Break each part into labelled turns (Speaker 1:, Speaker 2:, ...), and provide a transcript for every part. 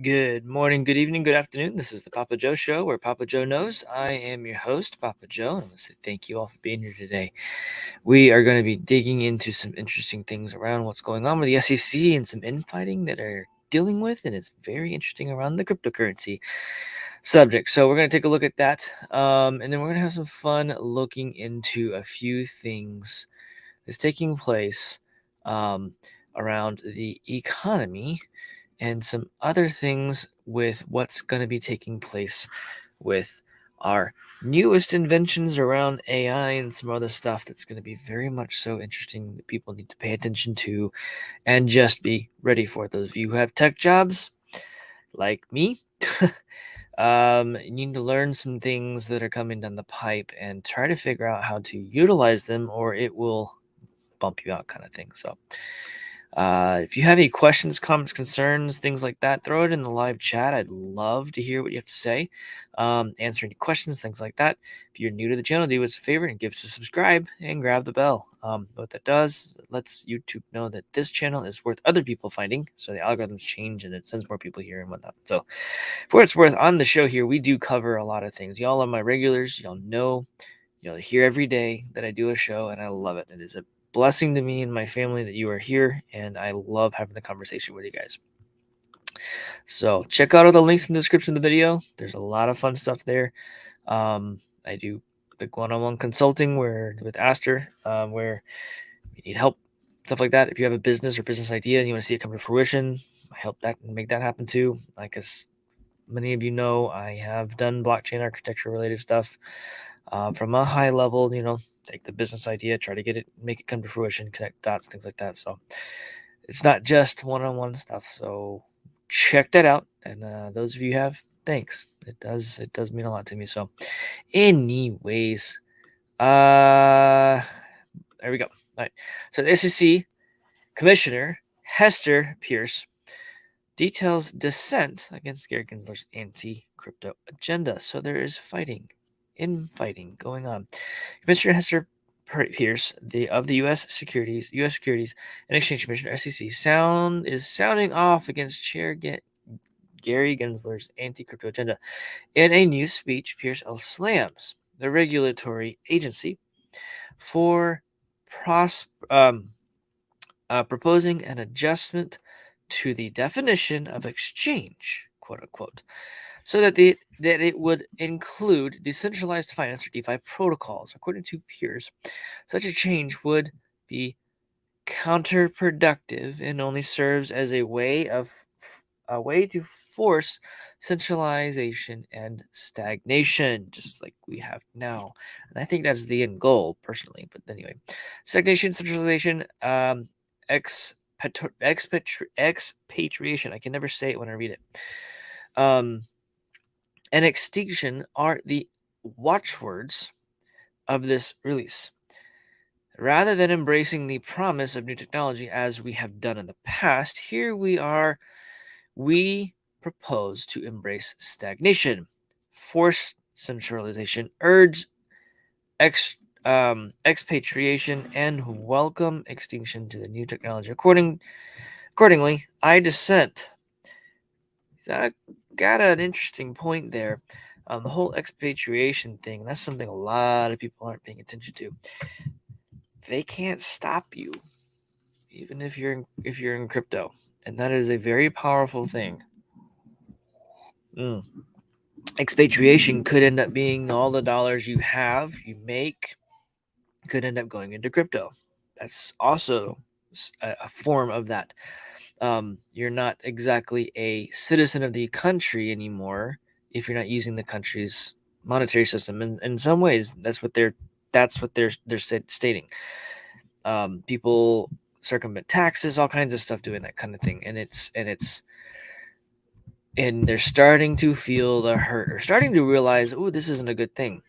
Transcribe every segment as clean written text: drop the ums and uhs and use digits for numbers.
Speaker 1: Good morning, good evening, good afternoon. This is the Papa Joe Show, where Papa Joe knows. I am your host, Papa Joe, and I want to say thank you all for being here today. We are going to be digging into some interesting things around what's going on with the SEC and some infighting that are dealing with, and it's very interesting around the cryptocurrency subject. So we're going to take a look at that, and then we're going to have some fun looking into a few things that's taking place around the economy and some other things with what's going to be taking place with our newest inventions around AI and some other stuff that's going to be very much so interesting that people need to pay attention to and just be ready for. Those of you who have tech jobs, like me, you need to learn some things that are coming down the pipe and try to figure out how to utilize them, or it will bump you out, kind of thing. So if you have any questions, comments, concerns, things like that, throw it in the live chat. I'd love to hear what you have to say. Answer any questions, things like that. If you're new to the channel, do us a favor and give us a subscribe and grab the bell. What that does, it lets YouTube know that this channel is worth other people finding, so the algorithms change and it sends more people here and whatnot. So for what it's worth, on the show here, we do cover a lot of things. Y'all are my regulars. Y'all know, you'll hear every day that I do a show, and I love it. It is a blessing to me and my family that you are here, and I love having the conversation with you guys. So check out all the links in the description of the video. There's a lot of fun stuff there. I do the one-on-one consulting with Aster, where you need help, stuff like that. If you have a business or business idea and you want to see it come to fruition, I help that and make that happen too. Like as many of you know, I have done blockchain architecture related stuff from a high level, take the business idea, try to make it come to fruition, connect dots, things like that. So it's not just one-on-one stuff. So check that out. And those of you who have, thanks. It does mean a lot to me. So anyways, there we go. All right. So the SEC Commissioner Hester Pierce details dissent against Gary Gensler's anti-crypto agenda. So there is infighting going on. Commissioner Hester Pierce, of the U.S. Securities and Exchange Commission (SEC), is sounding off against Chair Gary Gensler's anti-crypto agenda. In a new speech, Pierce slams the regulatory agency for proposing an adjustment to the definition of exchange, quote unquote, so that it would include decentralized finance or DeFi protocols. According to Pierce, such a change would be counterproductive and only serves as a way to force centralization and stagnation, just like we have now. And I think that's the end goal, personally. But anyway, stagnation, centralization, expatriation. I can never say it when I read it. And extinction are the watchwords of this release. Rather than embracing the promise of new technology as we have done in the past, here we propose to embrace stagnation, force centralization, urge expatriation, and welcome extinction to the new technology. Accordingly, I dissent. So got an interesting point there. The whole expatriation thing, that's something a lot of people aren't paying attention to. They can't stop you, even if you're in crypto, and that is a very powerful thing. Expatriation could end up being all the dollars you make could end up going into crypto. That's also a form of that. You're not exactly a citizen of the country anymore if you're not using the country's monetary system. And in some ways, that's what they're stating. People circumvent taxes, all kinds of stuff, doing that kind of thing, and they're starting to feel the hurt, or starting to realize, oh, this isn't a good thing.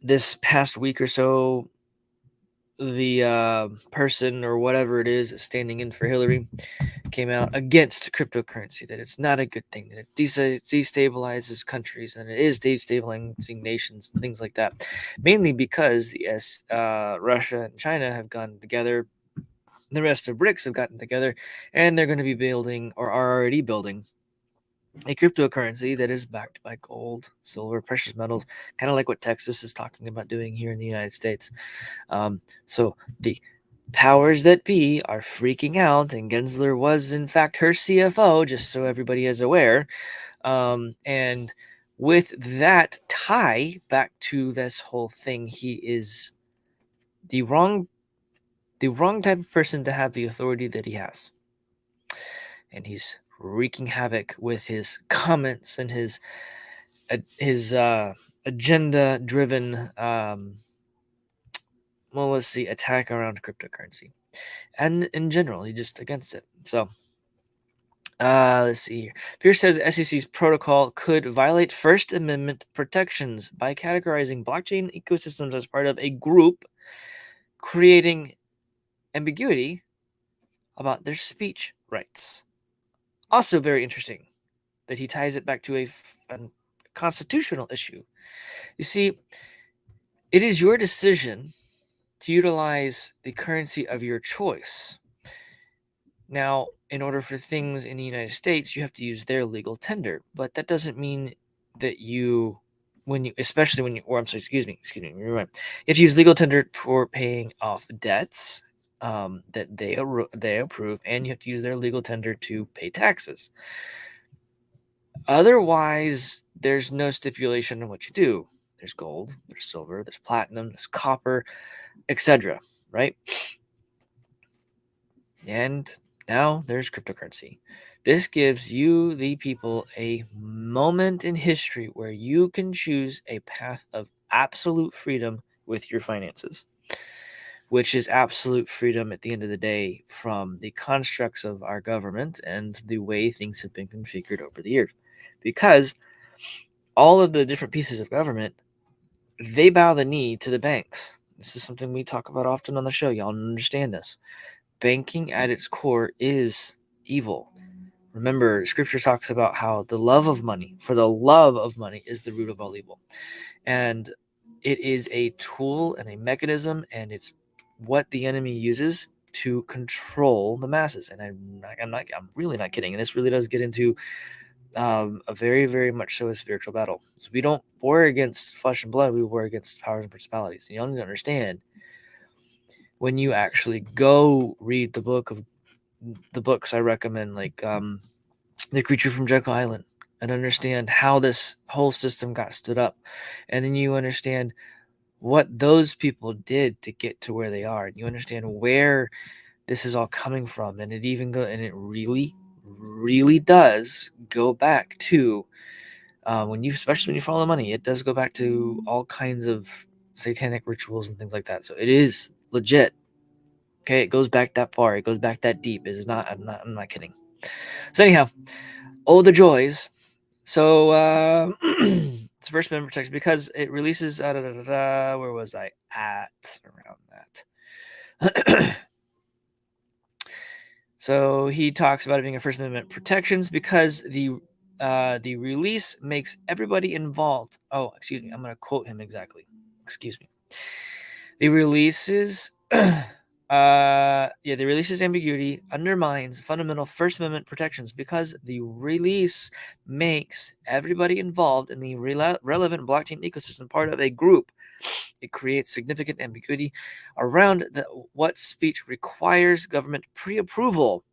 Speaker 1: This past week or so, the person or whatever it is standing in for Hillary came out against cryptocurrency, that it's not a good thing, that it destabilizes countries, and it is destabilizing nations and things like that, mainly because Russia and China have gone together The rest of BRICS have gotten together, and they're going to be building, or are already building, a cryptocurrency that is backed by gold, silver, precious metals, kind of like what Texas is talking about doing here in the United States. So the powers that be are freaking out, and Gensler was, in fact, her CFO, just so everybody is aware. And with that tie back to this whole thing, he is the wrong type of person to have the authority that he has. And he's wreaking havoc with his comments and his agenda driven attack around cryptocurrency. And in general, he's just against it. So let's see here. Pierce says SEC's protocol could violate First Amendment protections by categorizing blockchain ecosystems as part of a group, creating ambiguity about their speech rights. Also very interesting that he ties it back to a constitutional issue. You see, it is your decision to utilize the currency of your choice. Now, in order for things in the United States, you have to use their legal tender, but that doesn't mean that you, especially when you, or I'm sorry, excuse me, you're right. If you use legal tender for paying off debts that they approve, and you have to use their legal tender to pay taxes. Otherwise, there's no stipulation on what you do. There's gold, there's silver, there's platinum, there's copper, etc. Right? And now there's cryptocurrency. This gives you, the people, a moment in history where you can choose a path of absolute freedom with your finances, which is absolute freedom at the end of the day from the constructs of our government and the way things have been configured over the years. Because all of the different pieces of government, they bow the knee to the banks. This is something we talk about often on the show. Y'all understand this. Banking at its core is evil. Remember, scripture talks about how the love of money is the root of all evil. And it is a tool and a mechanism, and it's what the enemy uses to control the masses. And I'm really not kidding. And this really does get into a very, very much so a spiritual battle. So we don't war against flesh and blood, we war against powers and principalities. And you need to understand, when you actually go read the books I recommend, like The Creature from Jekyll Island, and understand how this whole system got stood up, and then you understand what those people did to get to where they are, and you understand where this is all coming from, and it really, really does go back to especially when you follow money, it does go back to all kinds of satanic rituals and things like that. So it is legit. Okay, it goes back that far. It goes back that deep. It's not. I'm not kidding. So anyhow, oh the joys. So it's First Amendment protection because it releases. Where was I at around that? So he talks about it being a First Amendment protections because the release makes everybody involved. Oh, excuse me. I'm going to quote him exactly. Excuse me. The releases. The release's ambiguity undermines fundamental First Amendment protections because the release makes everybody involved in the relevant blockchain ecosystem part of a group. It creates significant ambiguity around what speech requires government pre-approval,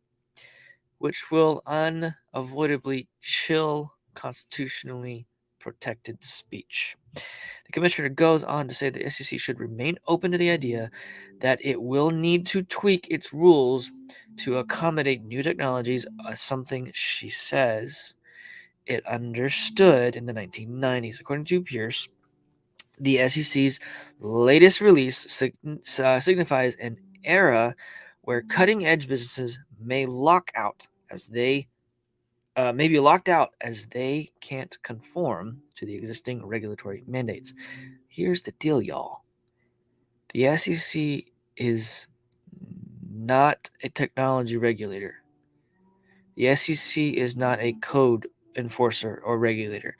Speaker 1: which will unavoidably chill constitutionally protected speech. The commissioner goes on to say the SEC should remain open to the idea that it will need to tweak its rules to accommodate new technologies, something she says it understood in the 1990s. According to Pierce, the SEC's latest release signifies an era where cutting-edge businesses may be locked out as they can't conform to the existing regulatory mandates. Here's the deal, y'all. The SEC is not a technology regulator. The SEC is not a code enforcer or regulator.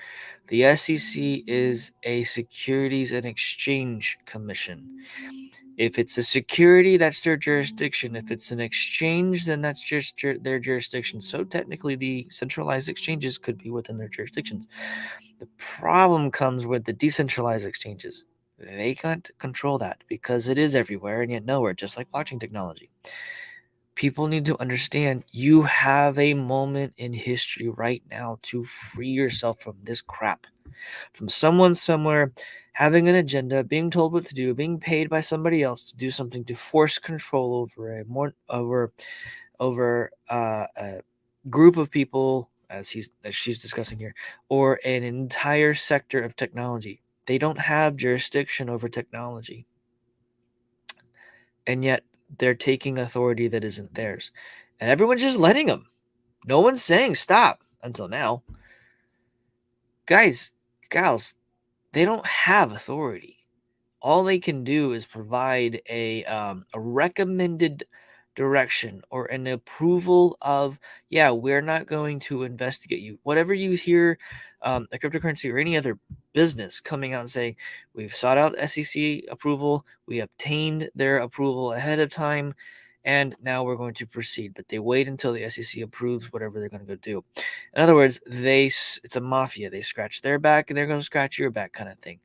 Speaker 1: The SEC is a Securities and Exchange Commission. If it's a security, that's their jurisdiction. If it's an exchange, then that's just their jurisdiction. So technically, the centralized exchanges could be within their jurisdictions. The problem comes with the decentralized exchanges. They can't control that because it is everywhere and yet nowhere, just like blockchain technology. People need to understand you have a moment in history right now to free yourself from this crap. From someone somewhere having an agenda, being told what to do, being paid by somebody else to do something to force control over a group of people, as she's discussing here, or an entire sector of technology. They don't have jurisdiction over technology, and yet they're taking authority that isn't theirs, and everyone's just letting them. No one's saying stop until now. Guys, gals, they don't have authority. All they can do is provide a recommended direction or an approval of, yeah, we're not going to investigate you. Whatever you hear a cryptocurrency or any other business coming out and saying, we've sought out SEC approval, we obtained their approval ahead of time, and now we're going to proceed. But they wait until the SEC approves whatever they're going to go do. In other words, it's a mafia. They scratch their back and they're going to scratch your back kind of thing.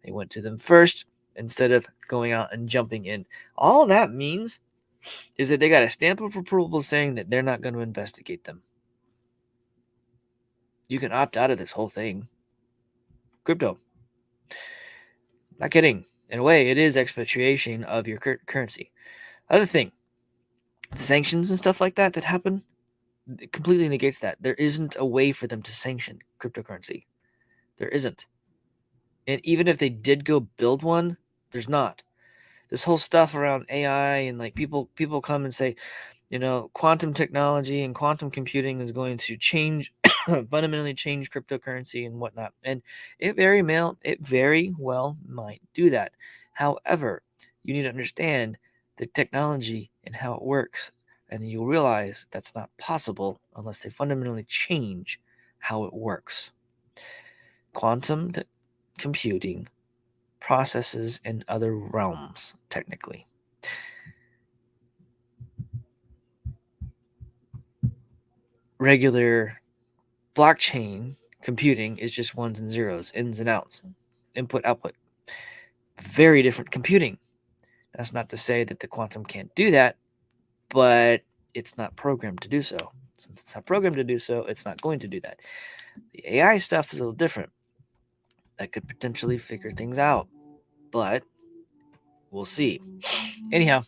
Speaker 1: They went to them first instead of going out and jumping in. All that means is that they got a stamp of approval saying that they're not going to investigate them. You can opt out of this whole thing. Crypto. Not kidding. In a way, it is expatriation of your currency. Other thing, the sanctions and stuff like that happen, it completely negates that. There isn't a way for them to sanction cryptocurrency. There isn't. And even if they did go build one, there's not. This whole stuff around AI and like people come and say, quantum technology and quantum computing is going to change, fundamentally change cryptocurrency and whatnot. And it very well might do that. However, you need to understand the technology and how it works. And then you'll realize that's not possible unless they fundamentally change how it works. Quantum computing processes in other realms, technically. Regular blockchain computing is just ones and zeros, ins and outs, input, output. Very different computing. That's not to say that the quantum can't do that, but it's not programmed to do so. Since it's not programmed to do so, it's not going to do that. The AI stuff is a little different. That could potentially figure things out, but we'll see. Anyhow,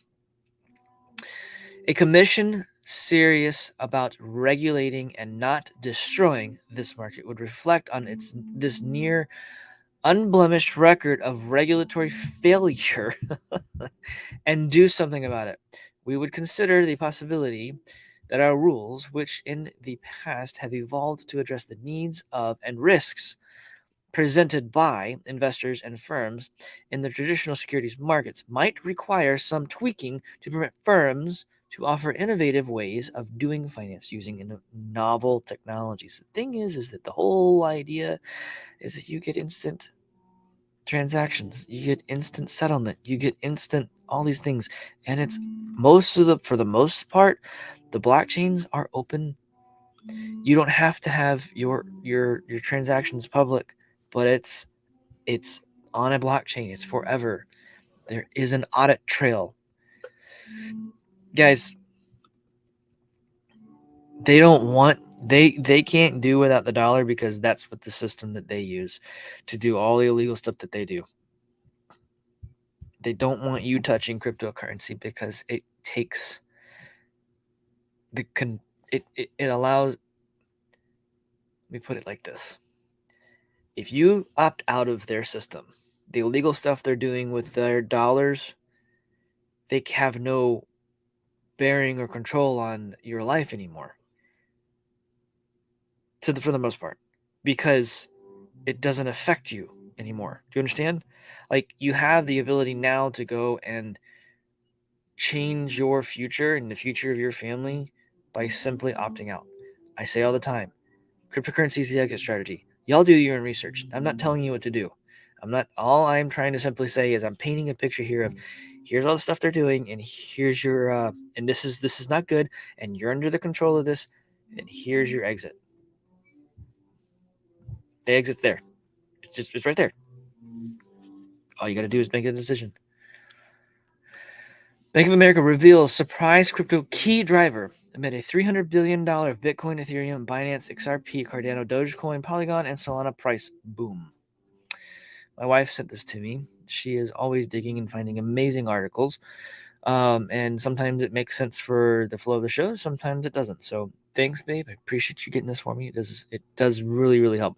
Speaker 1: a commission serious about regulating and not destroying this market would reflect on this near unblemished record of regulatory failure and do something about it. We would consider the possibility that our rules, which in the past have evolved to address the needs of and risks presented by investors and firms in the traditional securities markets, might require some tweaking to permit firms to offer innovative ways of doing finance using novel technologies. The thing is that the whole idea is that you get instant transactions, you get instant settlement, you get instant all these things, and it's for the most part, the blockchains are open. You don't have to have your transactions public, but it's on a blockchain. It's forever. There is an audit trail. Guys, they can't do without the dollar because that's what the system that they use to do all the illegal stuff that they do. They don't want you touching cryptocurrency because it takes it allows, let me put it like this. If you opt out of their system, the illegal stuff they're doing with their dollars, they have no bearing or control on your life anymore. For the most part, because it doesn't affect you anymore. Do you understand? Like, you have the ability now to go and change your future and the future of your family by simply opting out. I say all the time, Cryptocurrency is the exit strategy. Y'all do your own research. I'm not telling you what to do. All I'm trying to simply say is I'm painting a picture here of here's all the stuff they're doing, and here's your and this is not good, and you're under the control of this, and here's your exit. The exit's there. It's right there. All you got to do is make a decision. Bank of America reveals surprise crypto key driver amid a $300 billion Bitcoin, Ethereum, Binance, XRP, Cardano, Dogecoin, Polygon, and Solana price boom. My wife sent this to me. She is always digging and finding amazing articles. And sometimes it makes sense for the flow of the show. Sometimes it doesn't. So thanks, babe. I appreciate you getting this for me. It does really, really help.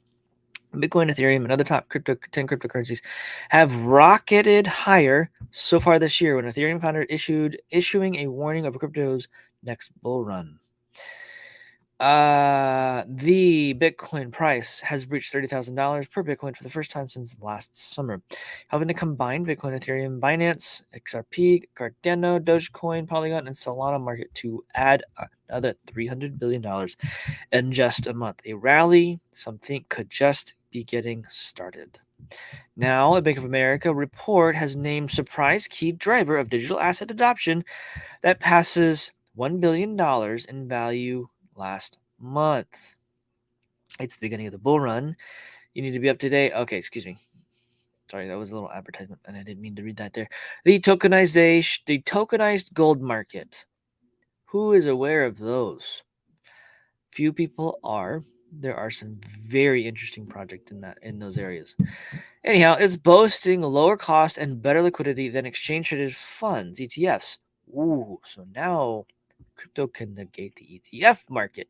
Speaker 1: Bitcoin, Ethereum, and other top 10 cryptocurrencies have rocketed higher so far this year when Ethereum founder issuing a warning of crypto's next bull run. The Bitcoin price has breached $30,000 per Bitcoin for the first time since last summer, helping to combine Bitcoin, Ethereum, Binance, XRP, Cardano, Dogecoin, Polygon, and Solana market to add another $300 billion in just a month. A rally some think could just be getting started. Now, a Bank of America report has named surprise key driver of digital asset adoption that passes $1 billion in value last month. It's the beginning of the bull run. You need to be up to date. Okay, excuse me. Sorry, that was a little advertisement, and I didn't mean to read that there. The tokenized gold market. Who is aware of those? Few people are. There are some very interesting projects in those areas. Anyhow, it's boasting lower cost and better liquidity than exchange traded funds, ETFs. Ooh, so now crypto can negate the ETF market,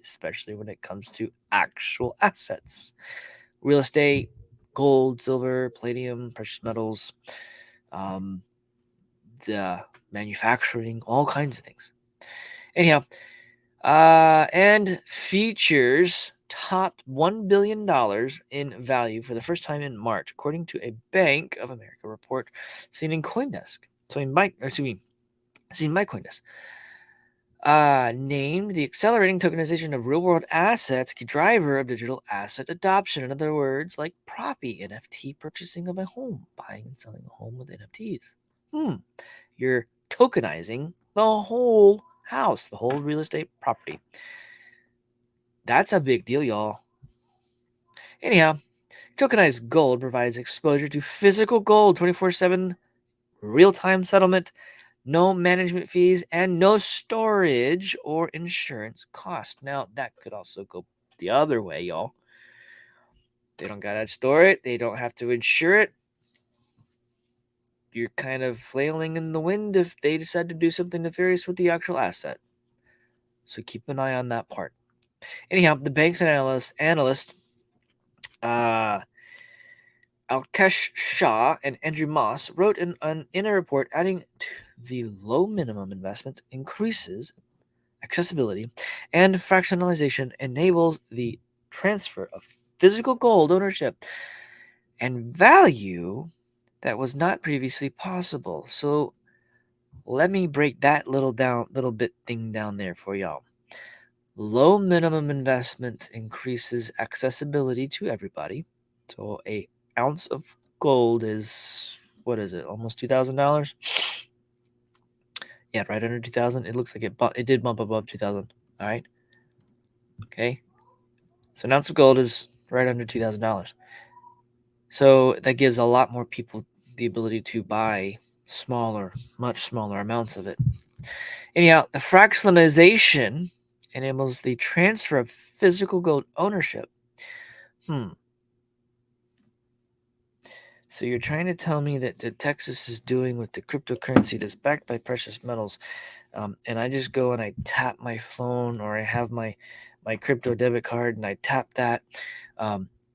Speaker 1: especially when it comes to actual assets. Real estate, gold, silver, palladium, precious metals, the manufacturing, all kinds of things. Anyhow, and features topped $1 billion in value for the first time in March, according to a Bank of America report seen in CoinDesk. Seen by CoinDesk. Named the accelerating tokenization of real-world assets key driver of digital asset adoption. In other words, like Proppy, NFT purchasing of a home, buying and selling a home with NFTs. You're tokenizing the whole house, the whole real estate property. That's a big deal, y'all. Anyhow, tokenized gold provides exposure to physical gold 24/7, real-time settlement, no management fees, and no storage or insurance cost. Now, that could also go the other way, y'all. They don't got to store it. They don't have to insure it. You're kind of flailing in the wind if they decide to do something nefarious with the actual asset. So keep an eye on that part. Anyhow, the bank's analyst Alkesh Shah and Andrew Moss wrote in a report adding to the low minimum investment increases accessibility and fractionalization enables the transfer of physical gold ownership and value that was not previously possible. So let me break that little bit thing down there for y'all. Low minimum investment increases accessibility to everybody. So a ounce of gold is, what is it, almost $2,000? Yeah, right under 2,000. It looks like it did bump above 2,000. All right. Okay. So an ounce of gold is right under $2,000. So that gives a lot more people the ability to buy much smaller amounts of it. Anyhow, the fractionalization enables the transfer of physical gold ownership. So you're trying to tell me that Texas is doing with the cryptocurrency that's backed by precious metals, and I just go and I tap my phone or I have my crypto debit card and I tap that,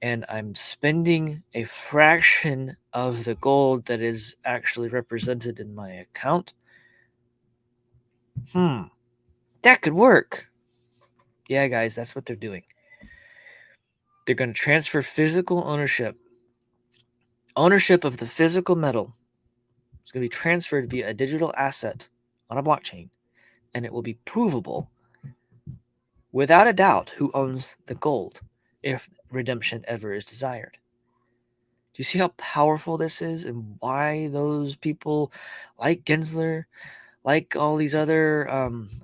Speaker 1: and I'm spending a fraction of the gold that is actually represented in my account. That could work. Yeah, guys, that's what they're doing. They're going to transfer physical ownership of the physical metal. It's going to be transferred via a digital asset on a blockchain, and it will be provable without a doubt, who owns the gold if redemption ever is desired. Do you see how powerful this is and why those people like Gensler, like all these other,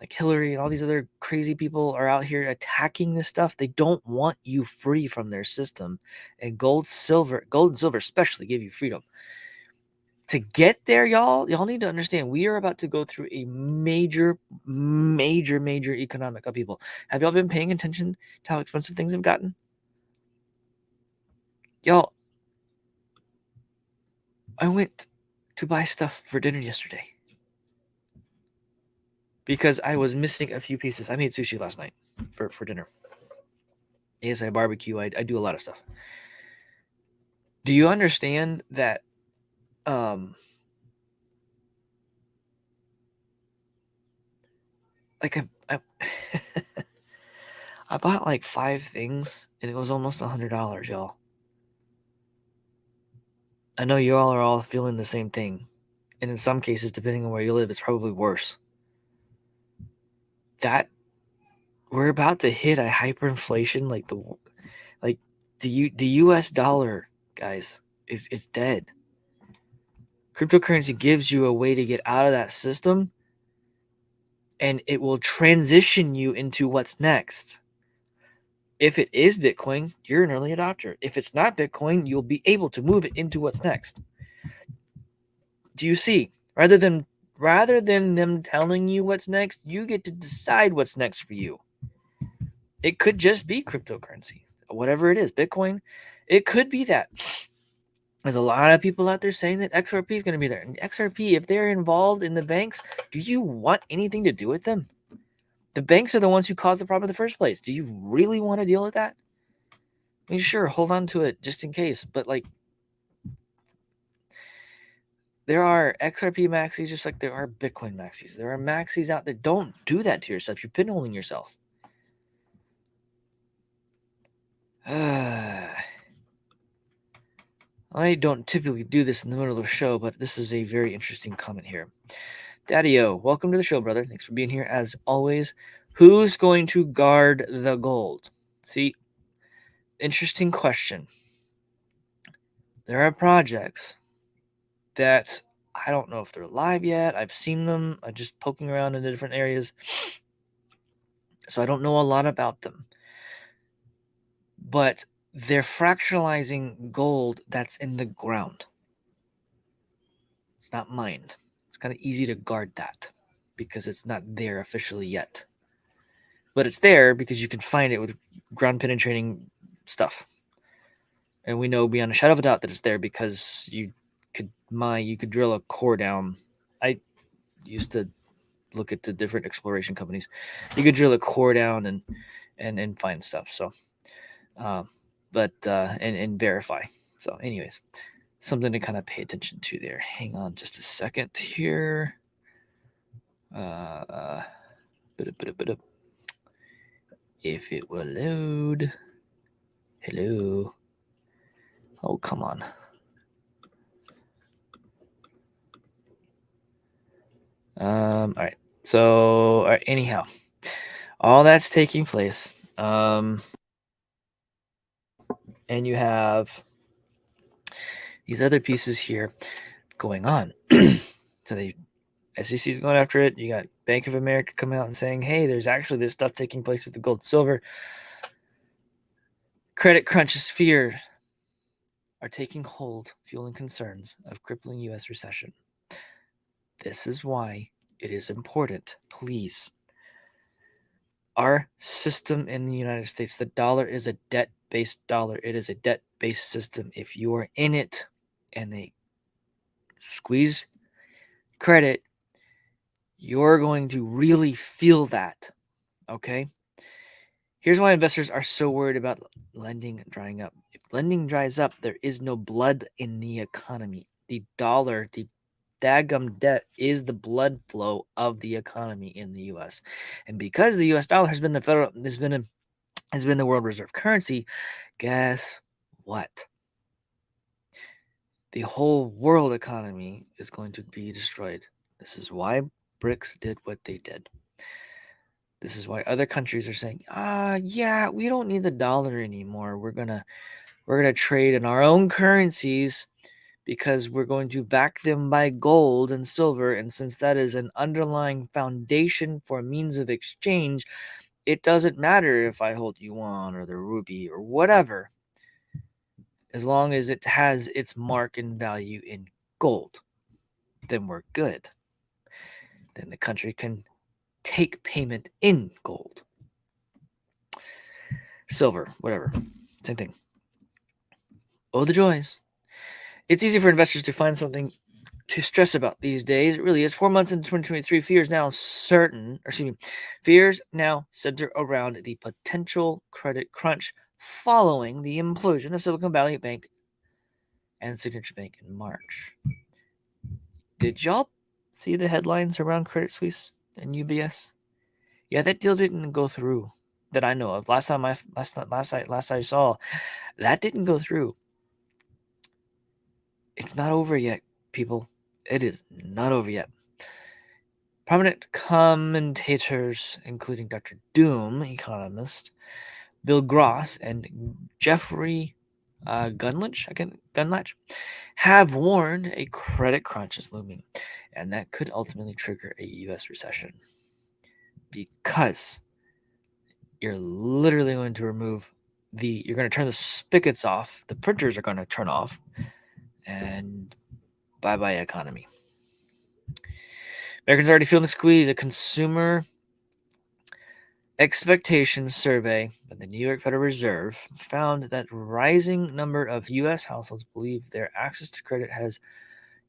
Speaker 1: like Hillary and all these other crazy people are out here attacking this stuff? They don't want you free from their system. And gold and silver especially give you freedom. To get there, y'all need to understand we are about to go through a major economic upheaval. Have y'all been paying attention to how expensive things have gotten? Y'all, I went to buy stuff for dinner yesterday because I was missing a few pieces. I made sushi last night for dinner. Yes, I barbecue. I do a lot of stuff. Do you understand that like I I bought like 5 things and it was almost $100, y'all. I know you all are all feeling the same thing. And in some cases, depending on where you live, it's probably worse. That we're about to hit a hyperinflation like the US dollar, guys, is dead. Cryptocurrency gives you a way to get out of that system and it will transition you into what's next. If it is Bitcoin, you're an early adopter. If it's not Bitcoin, you'll be able to move it into what's next. Do you see? Rather than them telling you what's next, you get to decide what's next for you. It could just be cryptocurrency, whatever it is, Bitcoin. It could be that. There's a lot of people out there saying that XRP is going to be there. And XRP, if they're involved in the banks, do you want anything to do with them? The banks are the ones who caused the problem in the first place. Do you really want to deal with that? I mean, sure, hold on to it just in case, but like, there are XRP maxis just like there are Bitcoin maxis. There are maxis out there. Don't do that to yourself. You're pinholing yourself. I don't typically do this in the middle of the show, but this is a very interesting comment here. Daddyo, welcome to the show, brother. Thanks for being here as always. Who's going to guard the gold? See, interesting question. There are projects that I don't know if they're live yet. I've seen them. I'm just poking around in the different areas. So I don't know a lot about them. But they're fractionalizing gold that's in the ground. It's not mined. It's kind of easy to guard that because it's not there officially yet. But it's there because you can find it with ground penetrating stuff. And we know beyond a shadow of a doubt that it's there because you could drill a core down. I used to look at the different exploration companies. You could drill a core down and find stuff. So, and verify. So, anyways, something to kind of pay attention to there. Hang on just a second here. If it will load. Hello. Oh, come on. All right. So, all right, anyhow, all that's taking place. And you have these other pieces here going on. So the SEC is going after it. You got Bank of America coming out and saying, hey, there's actually this stuff taking place with the gold and silver. Credit crunches feared are taking hold, fueling concerns of crippling U.S. recession. This is why it is important, please. Our system in the United States, the dollar is a debt-based dollar. It is a debt-based system. If you are in it and they squeeze credit, you're going to really feel that, okay? Here's why investors are so worried about lending drying up. If lending dries up, there is no blood in the economy. The dollar, the daggum debt is the blood flow of the economy in the U.S. And because the U.S. dollar has been the world reserve currency, guess what? The whole world economy is going to be destroyed. This is why BRICS did what they did. This is why other countries are saying, yeah, we don't need the dollar anymore. We're gonna trade in our own currencies because we're going to back them by gold and silver. And since that is an underlying foundation for a means of exchange, it doesn't matter if I hold yuan or the rupee or whatever, as long as it has its mark and value in gold, then we're good. Then the country can take payment in gold, silver, whatever, same thing. Oh, the joys. It's easy for investors to find something to stress about these days. It really is. 4 months into 2023, fears now center around the potential credit crunch following the implosion of Silicon Valley Bank and Signature Bank in March. Did y'all see the headlines around Credit Suisse and UBS? Yeah, that deal didn't go through that I know of. Last I saw, that didn't go through. It's not over yet, people. It is not over yet. Prominent commentators, including Dr. Doom, economist, Bill Gross, and Jeffrey Gunlach, have warned a credit crunch is looming, and that could ultimately trigger a U.S. recession. Because you're literally going to you're going to turn the spigots off, the printers are going to turn off, and bye-bye economy. Americans are already feeling the squeeze. A consumer expectations survey by the New York Federal Reserve found that rising number of U.S. households believe their access to credit has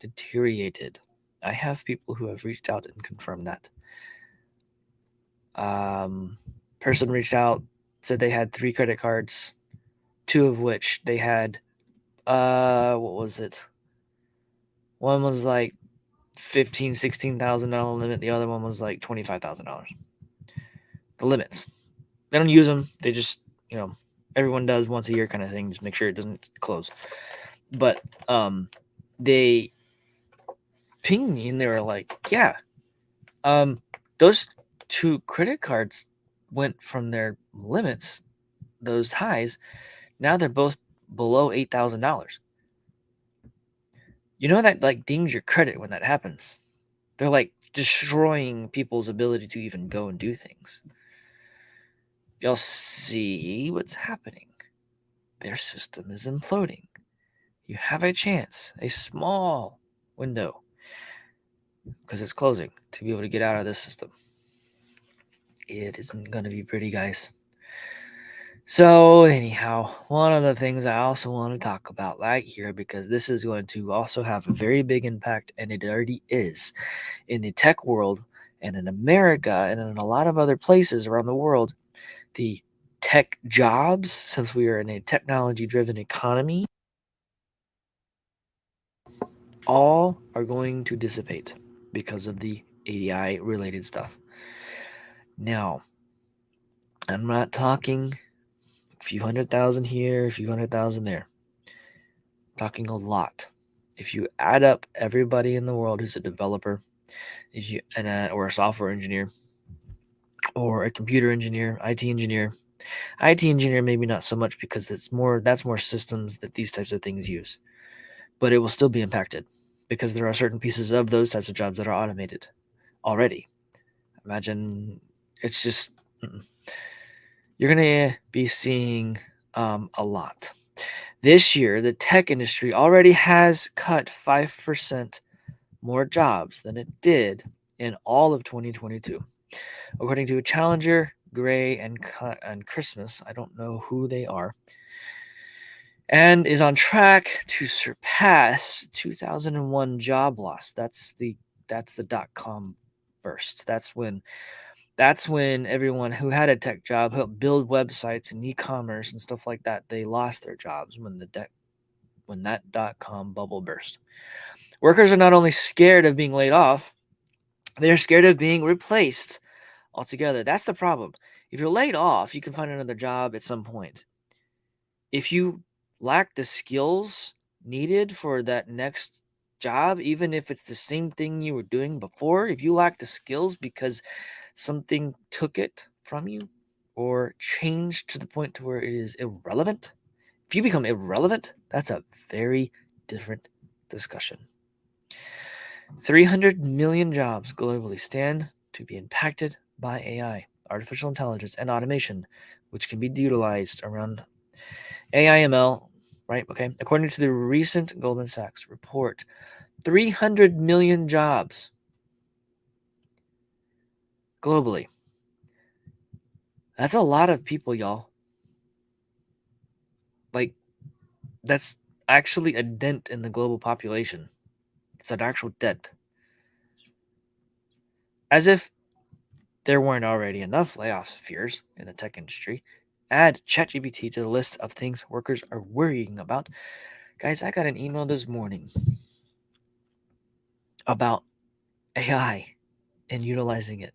Speaker 1: deteriorated. I have people who have reached out and confirmed that. Person reached out, said they had 3 credit cards, 2 of which they had, what was it? One was like $16,000 limit. The other one was like $25,000. The limits. They don't use them. They just, everyone does once a year kind of thing. Just make sure it doesn't close. But they pinged me and they were like, yeah, those 2 credit cards went from their limits, those highs. Now they're both below $8,000. You know that like dings your credit when that happens. They're like destroying people's ability to even go and do things. Y'all see what's happening. Their system is imploding. You have a chance, a small window, because it's closing, to be able to get out of this system. It isn't going to be pretty, guys. So anyhow, one of the things I also want to talk about right here, because this is going to also have a very big impact, and it already is, in the tech world and in America and in a lot of other places around the world, the tech jobs, since we are in a technology-driven economy, all are going to dissipate because of the AI-related stuff. Now, I'm not talking a few 100,000 here, a few 100,000 there. I'm talking a lot. If you add up everybody in the world who's a developer, or a software engineer, or a computer engineer, IT engineer maybe not so much, because that's more systems that these types of things use, but it will still be impacted because there are certain pieces of those types of jobs that are automated already. Imagine it's just you're going to be seeing a lot. This year, the tech industry already has cut 5% more jobs than it did in all of 2022. According to Challenger, Gray, and Christmas, I don't know who they are, and is on track to surpass 2001 job loss. That's the dot-com burst. That's when everyone who had a tech job, helped build websites and e-commerce and stuff like that, they lost their jobs when that dot-com bubble burst. Workers are not only scared of being laid off, they're scared of being replaced altogether. That's the problem. If you're laid off, you can find another job at some point. If you lack the skills needed for that next job, even if it's the same thing you were doing before, if you lack the skills because something took it from you or changed to the point to where it is irrelevant, if you become irrelevant, that's a very different discussion. 300 million jobs globally stand to be impacted by AI, artificial intelligence, and automation, which can be utilized around AIML, right? Okay. According to the recent Goldman Sachs report, 300 million jobs globally. That's a lot of people, y'all. Like, that's actually a dent in the global population. It's an actual dent. As if there weren't already enough layoff fears in the tech industry, add ChatGPT to the list of things workers are worrying about. Guys, I got an email this morning about AI and utilizing it.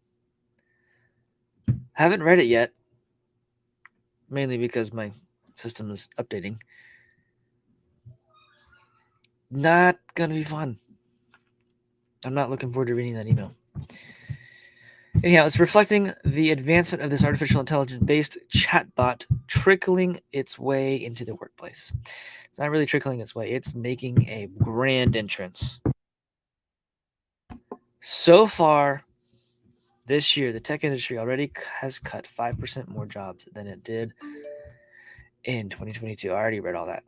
Speaker 1: Haven't read it yet, mainly because my system is updating. Not gonna be fun. I'm not looking forward to reading that email. Anyhow, it's reflecting the advancement of this artificial intelligence-based chatbot trickling its way into the workplace. It's not really trickling its way. It's making a grand entrance. So far, this year, the tech industry already has cut 5% more jobs than it did in 2022. I already read all that.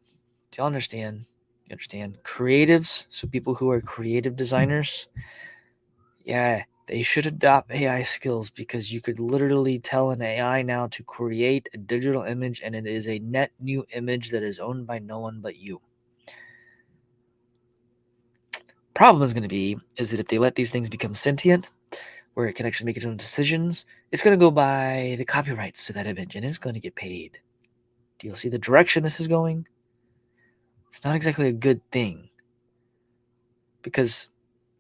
Speaker 1: Do y'all understand? You understand? Creatives, so people who are creative designers, yeah, they should adopt AI skills because you could literally tell an AI now to create a digital image and it is a net new image that is owned by no one but you. Problem is going to be is that if they let these things become sentient, where it can actually make its own decisions, it's going to go by the copyrights to that image and it's going to get paid. Do you see the direction this is going? It's not exactly a good thing because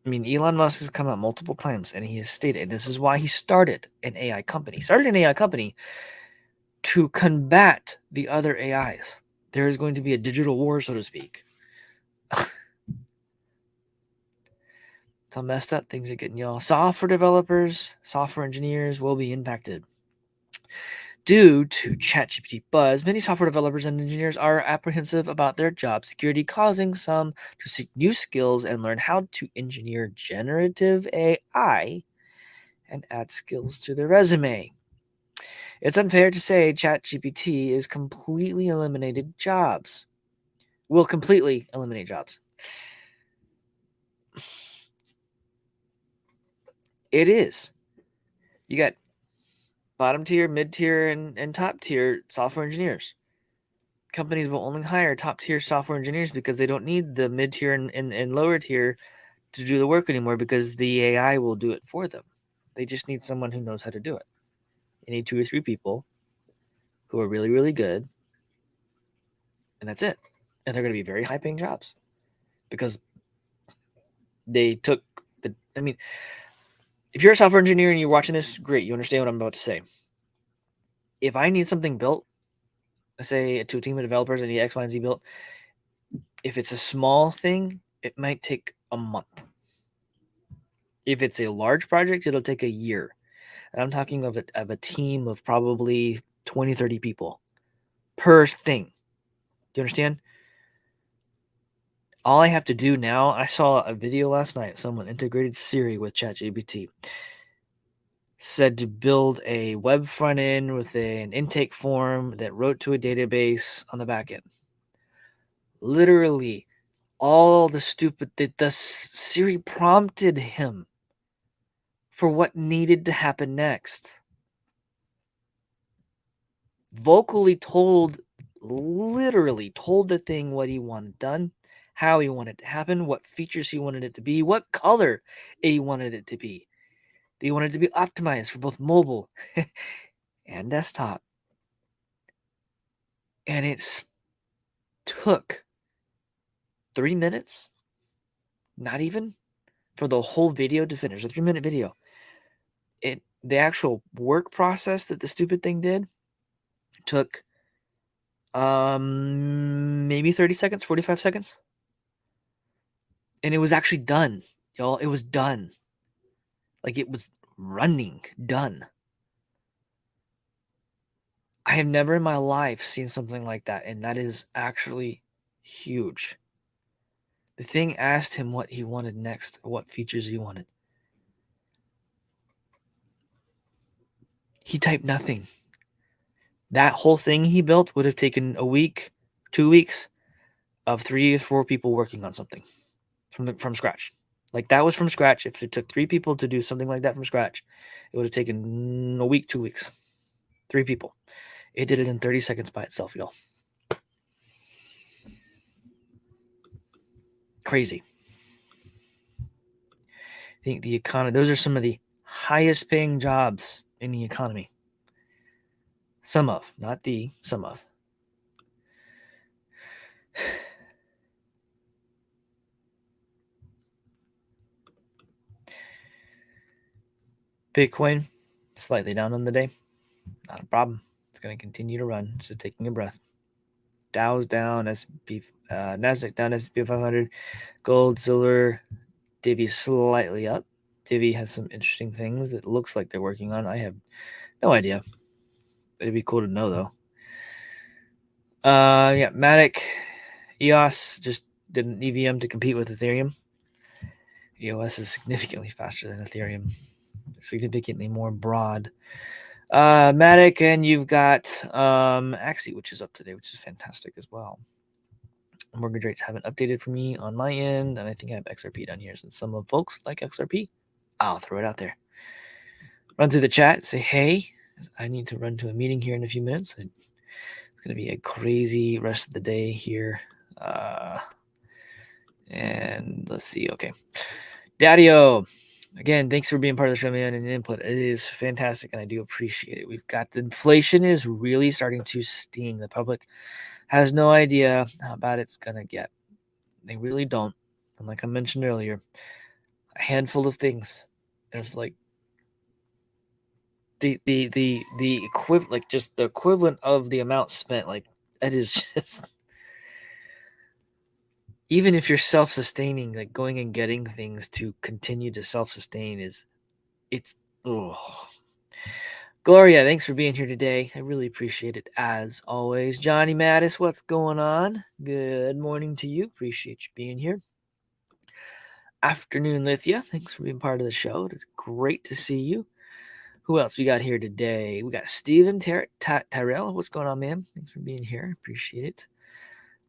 Speaker 1: Elon Musk has come out multiple times and he has stated, and this is why he started an AI company. He started an AI company to combat the other AIs. There is going to be a digital war, so to speak. It's how messed up things are getting, y'all. Software developers, software engineers will be impacted. Due to ChatGPT buzz, many software developers and engineers are apprehensive about their job security, causing some to seek new skills and learn how to engineer generative AI and add skills to their resume. It's unfair to say ChatGPT is completely eliminated jobs. Will completely eliminate jobs. It is. You got bottom tier, mid tier, and top tier software engineers. Companies will only hire top tier software engineers because they don't need the mid tier and lower tier to do the work anymore because the AI will do it for them. They just need someone who knows how to do it. They need 2 or 3 people who are really, really good, and that's it. And they're going to be very high paying jobs because they took the. If you're a software engineer and you're watching this, great, you understand what I'm about to say. If I need something built, let's say to a team of developers, I need X, Y, and Z built. If it's a small thing, it might take a month. If it's a large project, it'll take a year. And I'm talking of a team of probably 20, 30 people per thing. Do you understand? All I have to do now, I saw a video last night. Someone integrated Siri with ChatGPT. Said to build a web front end with an intake form that wrote to a database on the back end. Literally, all the stupid that the Siri prompted him for what needed to happen next. Literally told the thing what he wanted done, how he wanted it to happen, what features he wanted it to be, what color he wanted it to be. They wanted it to be optimized for both mobile and desktop. And it took 3 minutes, not even, for the whole video to finish, a 3-minute video. The actual work process that the stupid thing did took maybe 30 seconds, 45 seconds. And it was actually done, y'all. It was done. Like it was running, done. I have never in my life seen something like that, and that is actually huge. The thing asked him what he wanted next, what features he wanted. He typed nothing. That whole thing he built would have taken a week, 2 weeks of 3 or 4 people working on something from scratch. Like that was from scratch. If it took 3 people to do something like that from scratch, it would have taken a week, 2 weeks. 3 people. It did it in 30 seconds by itself, y'all. Crazy. I think the economy, those are some of the highest paying jobs in the economy. Some of, not the, some of. Bitcoin, slightly down on the day. Not a problem. It's going to continue to run. So taking a breath. Dow's down, S&P, Nasdaq down, S&P 500, gold, silver, Divi slightly up. Divi has some interesting things that looks like they're working on. I have no idea. It'd be cool to know though. Yeah, Matic, EOS just did an EVM to compete with Ethereum. EOS is significantly faster than Ethereum, significantly more broad. Matic, and you've got Axie, which is up today, which is fantastic as well. Mortgage rates haven't updated for me on my end, and I think I have XRP down here. Since some of folks like XRP, I'll throw it out there. Run through the chat, say hey. I need to run to a meeting here in a few minutes. It's going to be a crazy rest of the day here. And let's see. Okay. Daddyo, again, thanks for being part of the show, man, and input. It is fantastic, and I do appreciate it. We've got the inflation is really starting to sting. The public has no idea how bad it's going to get. They really don't. And like I mentioned earlier, a handful of things. It's like the equivalent, like just the equivalent of the amount spent. Like that is just, even if you're self-sustaining, like going and getting things to continue to self-sustain it's oh. Gloria, thanks for being here today. I really appreciate it as always. Johnny Mattis, what's going on? Good morning to you. Appreciate you being here. Afternoon, Lithia. Thanks for being part of the show. It's great to see you. Who else we got here today? We got Steven Tyrell. What's going on, man? Thanks for being here. Appreciate it.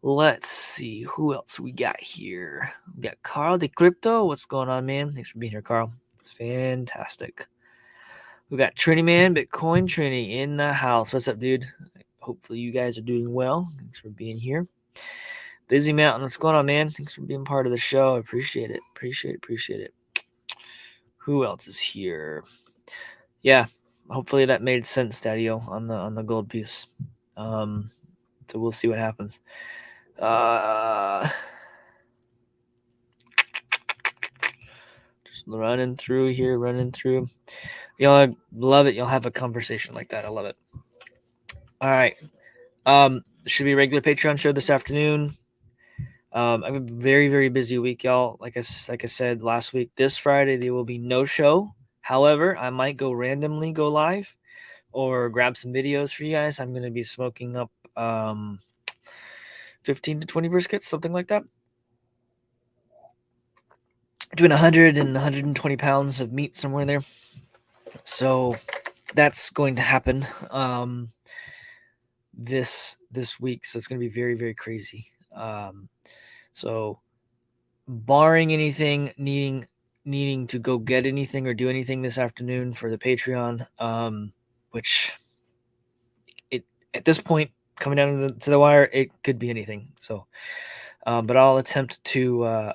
Speaker 1: Let's see who else we got here. We got Carl de Crypto. What's going on, man? Thanks for being here, Carl. It's fantastic. We got Trini Man, Bitcoin Trini in the house. What's up, dude? Hopefully you guys are doing well. Thanks for being here. Busy Mountain, what's going on, man? Thanks for being part of the show. I appreciate it. Appreciate it. Who else is here? Yeah, hopefully that made sense, Daddyo, on the gold piece. So we'll see what happens. Just running through here. Y'all, I love it. Y'all have a conversation like that. I love it. All right. Should be a regular Patreon show this afternoon. I have a very, very busy week, y'all. Like I said last week, this Friday there will be no show. However, I might randomly go live or grab some videos for you guys. I'm going to be smoking up 15 to 20 briskets, something like that. Doing 100 and 120 pounds of meat somewhere in there. So that's going to happen this week. So it's going to be very, very crazy. So barring anything needing to go get anything or do anything this afternoon for the Patreon, which it at this point coming down to the wire, it could be anything. So, but I'll attempt to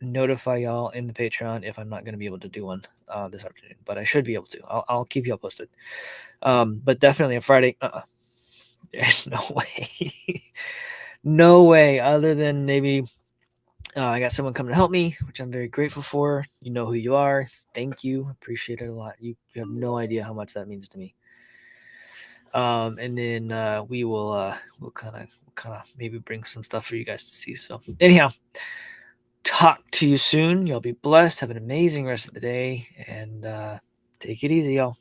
Speaker 1: notify y'all in the Patreon if I'm not going to be able to do one this afternoon, but I should be able to. I'll keep y'all posted. But definitely on Friday, there's no way, no way. Other than maybe I got someone coming to help me, which I'm very grateful for. You know who you are. Thank you. Appreciate it a lot. You have no idea how much that means to me. And then we'll kind of maybe bring some stuff for you guys to see. So anyhow, talk to you soon. Y'all be blessed. Have an amazing rest of the day, and take it easy, y'all.